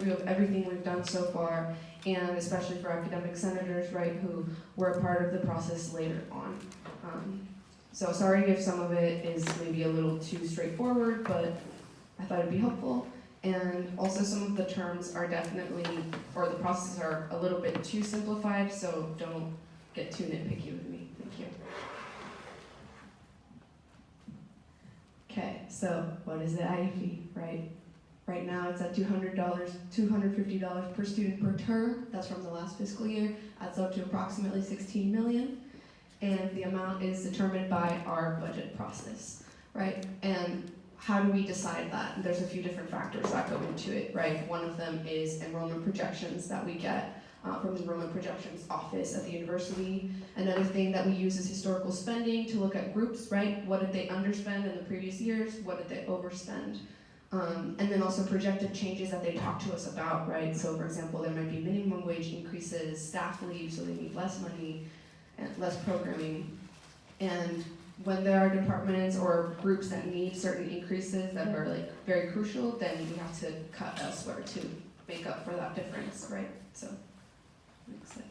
overview of everything we've done so far, and especially for academic senators, right, who were a part of the process later on. So sorry if some of it is maybe a little too straightforward, but I thought it'd be helpful. And also some of the terms are definitely, or the processes are a little bit too simplified, so don't get too nitpicky with me. Thank you. Okay, so what is the IFE, right? Right now it's at $200, $250 per student per term. That's from the last fiscal year. Adds up to approximately 16 million. And the amount is determined by our budget process, right? And how do we decide that? There's a few different factors that go into it, right? One of them is enrollment projections that we get from the Enrollment Projections Office at the university. Another thing that we use is historical spending to look at groups, right? What did they underspend in the previous years? What did they overspend? And then also projected changes that they talk to us about, right? So for example, there might be minimum wage increases, staff leave, so they need less money, and less programming. And when there are departments or groups that need certain increases that are like very crucial, then we have to cut elsewhere to make up for that difference, right? So, next slide.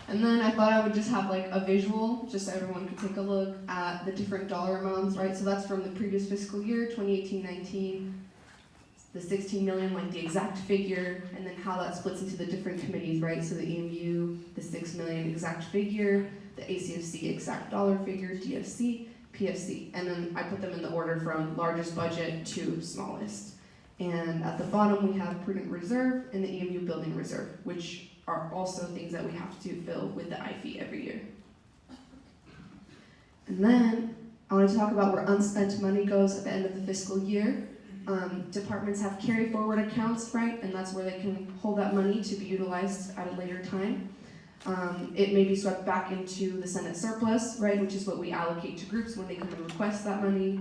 And then I thought I would just have like a visual, just so everyone could take a look at the different dollar amounts, right? So that's from the previous fiscal year, 2018-19, the 16 million, like the exact figure, and then how that splits into the different committees, right? So the EMU, the 6 million exact figure, the ACFC exact dollar figure, DFC, PFC, and then I put them in the order from largest budget to smallest. And at the bottom we have prudent reserve and the EMU building reserve, which are also things that we have to fill with the IFE every year. And then I want to talk about where unspent money goes at the end of the fiscal year. Departments have carry forward accounts, right? And that's where they can hold that money to be utilized at a later time. It may be swept back into the Senate surplus, right? Which is what we allocate to groups when they come and request that money.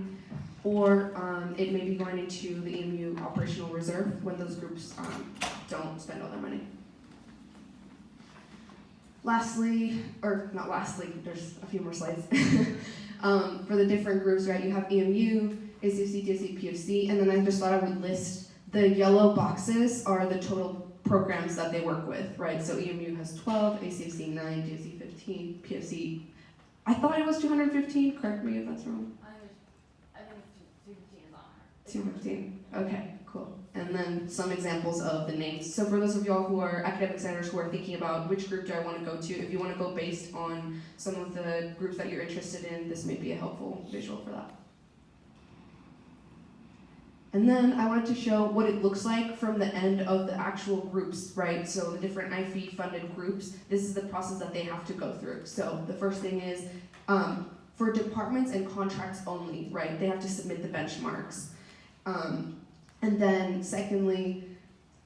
Or it may be going into the EMU operational reserve when those groups don't spend all their money. Lastly, or not lastly, there's a few more slides. For the different groups, right, you have EMU, ACFC, DFC, PFC, and then I just thought I would list the yellow boxes are the total programs that they work with, right? So EMU has 12, ACFC 9, DFC 15, PFC, I thought it was 215, correct me if that's wrong. I think 215 is on her. 215, okay, cool. And then some examples of the names. So for those of y'all who are academic senators who are thinking about which group do I want to go to, if you want to go based on some of the groups that you're interested in, this may be a helpful visual for that. And then I wanted to show what it looks like from the end of the actual groups, right? So the different IFE funded groups, this is the process that they have to go through. So the first thing is, for departments and contracts only, right? They have to submit the benchmarks. And then secondly,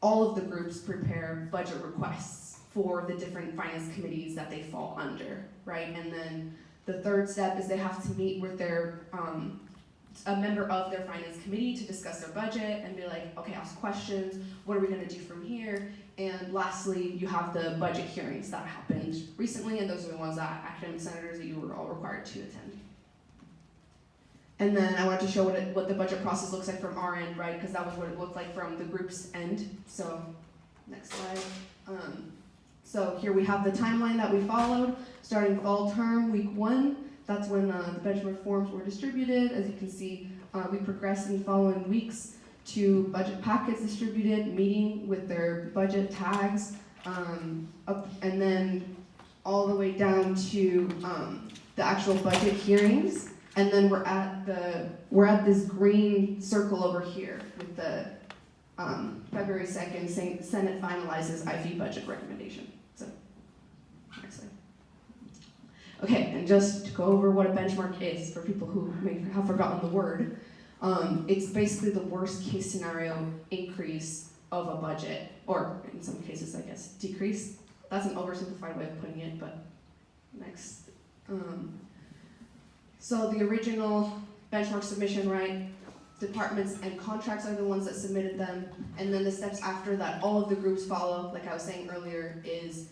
all of the groups prepare budget requests for the different finance committees that they fall under, right? And then the third step is they have to meet with their a member of their finance committee to discuss their budget and be like, okay, ask questions, what are we gonna do from here? And lastly, you have the budget hearings that happened recently, and those are the ones that academic senators that you were all required to attend. And then I wanted to show what the budget process looks like from our end, right? Because that was what it looked like from the group's end. So, next slide. So here we have the timeline that we followed, starting fall term, week 1. That's when the benchmark forms were distributed. As you can see, we progressed in the following weeks to budget packets distributed, meeting with their budget tags, and then all the way down to the actual budget hearings. And then we're at this green circle over here with the February 2nd saying Senate finalizes IFE budget recommendation. So, next slide. Okay, and just to go over what a benchmark is for people who may have forgotten the word, it's basically the worst case scenario increase of a budget, or in some cases, I guess, decrease. That's an oversimplified way of putting it, but next. So the original benchmark submission, right? Departments and contracts are the ones that submitted them, and then the steps after that, all of the groups follow, like I was saying earlier, is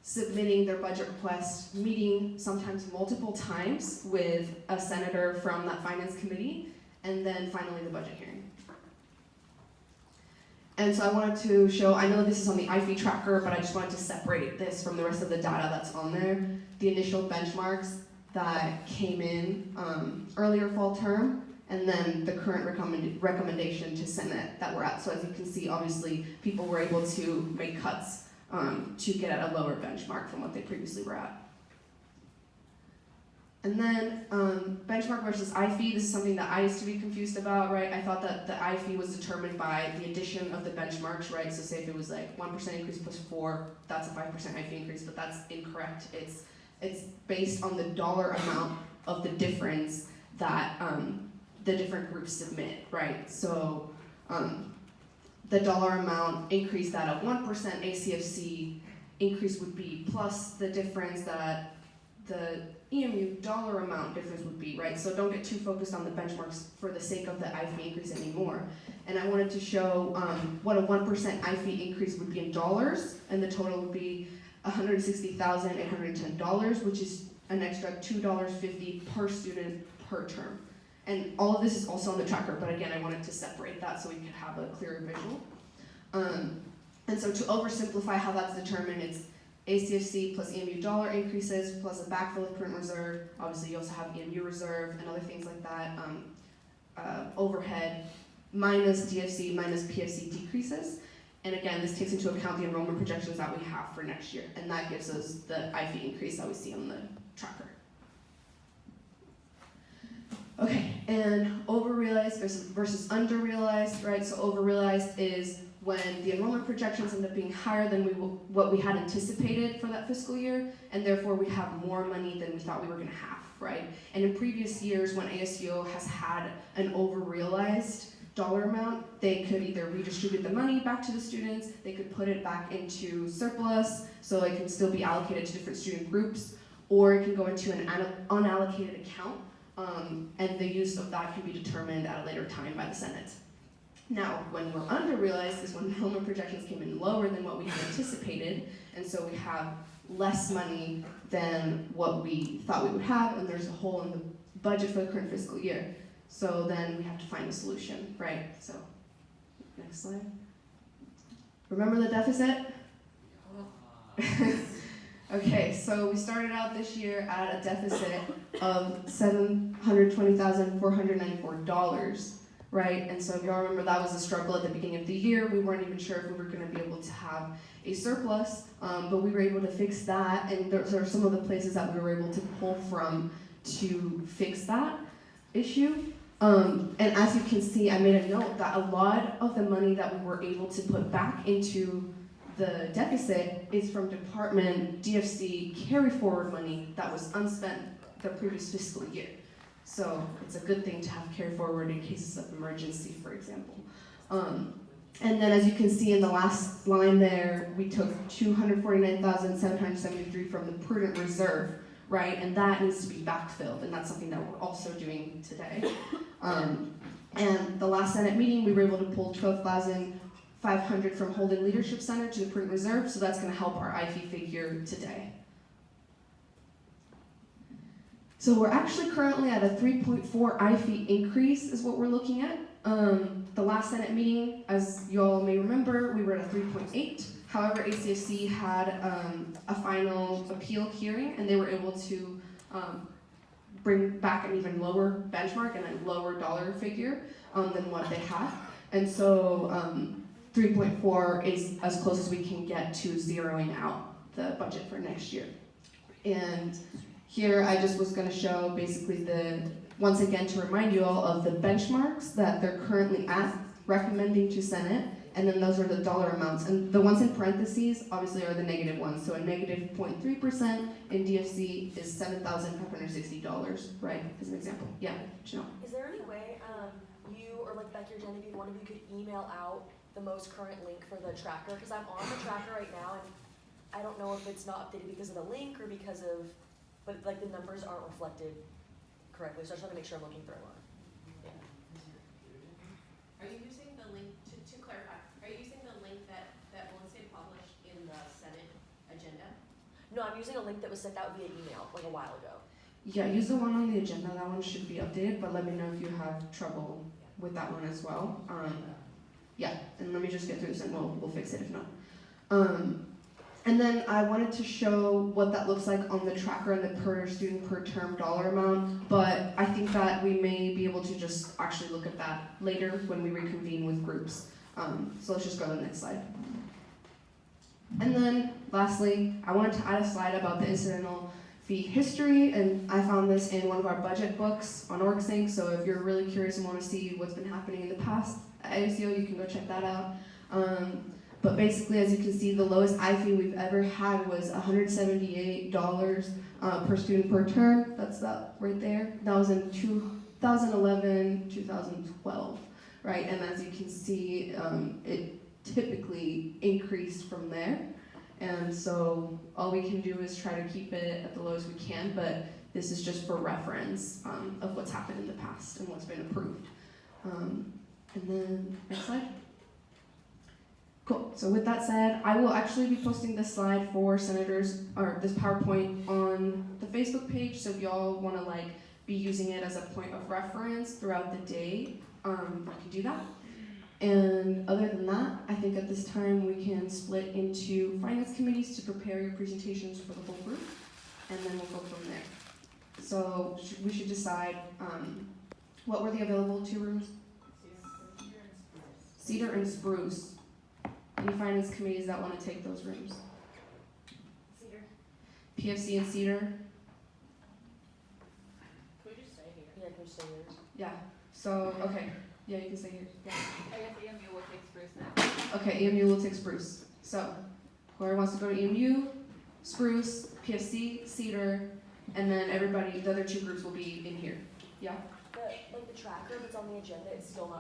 submitting their budget request, meeting sometimes multiple times with a senator from that finance committee, and then finally the budget hearing. And so I wanted to show, I know this is on the IFE tracker, but I just wanted to separate this from the rest of the data that's on there. The initial benchmarks that came in earlier fall term, and then the current recommendation to Senate that we're at. So as you can see, obviously, people were able to make cuts to get at a lower benchmark from what they previously were at. And then benchmark versus IFE, this is something that I used to be confused about, right? I thought that the IFE was determined by the addition of the benchmarks, right? So say if it was like 1% increase plus 4, that's a 5% IFE increase, but that's incorrect. It's based on the dollar amount of the difference that the different groups submit, right? So the dollar amount increase that a 1% ACFC increase would be plus the difference that the EMU dollar amount difference would be, right? So don't get too focused on the benchmarks for the sake of the IFE increase anymore. And I wanted to show what a 1% IFE increase would be in dollars, and the total would be $160,810, which is an extra $2.50 per student per term. And all of this is also on the tracker, but again, I wanted to separate that so we could have a clearer visual. And so to oversimplify how that's determined, it's ACFC plus EMU dollar increases plus a backfill of print reserve. Obviously, you also have EMU reserve and other things like that. Overhead minus DFC minus PFC decreases. And again, this takes into account the enrollment projections that we have for next year. And that gives us the IFE increase that we see on the tracker. Okay, and over-realized versus under-realized, right? So over-realized is when the enrollment projections end up being higher than what we had anticipated for that fiscal year, and therefore we have more money than we thought we were going to have, right? And in previous years, when ASUO has had an over-realized dollar amount, they could either redistribute the money back to the students, they could put it back into surplus, so it can still be allocated to different student groups, or it can go into an unallocated account, and the use of that can be determined at a later time by the Senate. Now, when we're under-realized is when enrollment projections came in lower than what we had anticipated, and so we have less money than what we thought we would have, and there's a hole in the budget for the current fiscal year. So then we have to find a solution, right? So, next slide. Remember the deficit? Okay, so we started out this year at a deficit of $720,494. Right, and so if y'all remember, that was a struggle at the beginning of the year. We weren't even sure if we were going to be able to have a surplus, but we were able to fix that, and those are some of the places that we were able to pull from to fix that issue. And as you can see, I made a note that a lot of the money that we were able to put back into the deficit is from department DFC carry forward money that was unspent the previous fiscal year. So it's a good thing to have carry forward in cases of emergency, for example. And then as you can see in the last line there, we took $249,773 from the prudent reserve, right? And that needs to be backfilled, and that's something that we're also doing today. And the last Senate meeting, we were able to pull $12,500 from Holden Leadership Center to the prudent reserve, so that's gonna help our IFE figure today. So we're actually currently at a 3.4 IFE increase is what we're looking at. The last Senate meeting, as you all may remember, we were at a 3.8. However, ACFC had a final appeal hearing, and they were able to bring back an even lower benchmark and a lower dollar figure than what they had. And so 3.4 is as close as we can get to zeroing out the budget for next year. And here I just was going to show basically once again to remind you all of the benchmarks that they're currently at, recommending to Senate, and then those are the dollar amounts. And the ones in parentheses obviously are the negative ones. So a negative 0.3% in DFC is $7,560, right, as an example. Yeah, Janelle. Is there any way you or like Becky or Genevieve, one of you could email out the most current link for the tracker? Because I'm on the tracker right now, and I don't know if it's not updated because of the link or because of, but like the numbers aren't reflected correctly, so I just want to make sure I'm looking through one. Yeah. Are you using the link, to clarify, are you using the link that Melissa published in the Senate agenda? No, I'm using a link that was sent out via email like a while ago. Yeah, use the one on the agenda. That one should be updated, but let me know if you have trouble with that one as well. Yeah, and let me just get through this and we'll fix it if not. And then I wanted to show what that looks like on the tracker and the per student per term dollar amount, but I think that we may be able to just actually look at that later when we reconvene with groups. So let's just go to the next slide. And then lastly, I wanted to add a slide about the incidental fee history, and I found this in one of our budget books on OrgSync, so if you're really curious and want to see what's been happening in the past at ASU, you can go check that out. But basically, as you can see, the lowest I-fee we've ever had was $178 per student per term. That's that right there. That was in 2011, 2012, right? And as you can see, it typically increased from there. And so all we can do is try to keep it at the lowest we can, but this is just for reference of what's happened in the past and what's been approved. And then, next slide. Cool. So with that said, I will actually be posting this slide for senators, or this PowerPoint on the Facebook page. So if y'all want to like be using it as a point of reference throughout the day, you can do that. And other than that, I think at this time we can split into finance committees to prepare your presentations for the whole group, and then we'll go from there. So we should decide what were the available 2 rooms? Cedar and Spruce. Any finance committees that want to take those rooms? Cedar. PFC and Cedar? Can we just stay here? Yeah, can you say yours? Yeah. So, okay. Yeah, you can stay here. Yeah. I guess EMU will take Spruce now. Okay, EMU will take Spruce. So, whoever wants to go to EMU, Spruce, PFC, Cedar, and then everybody, the other 2 groups will be in here. Yeah? The tracker, if it's on the agenda, it's still not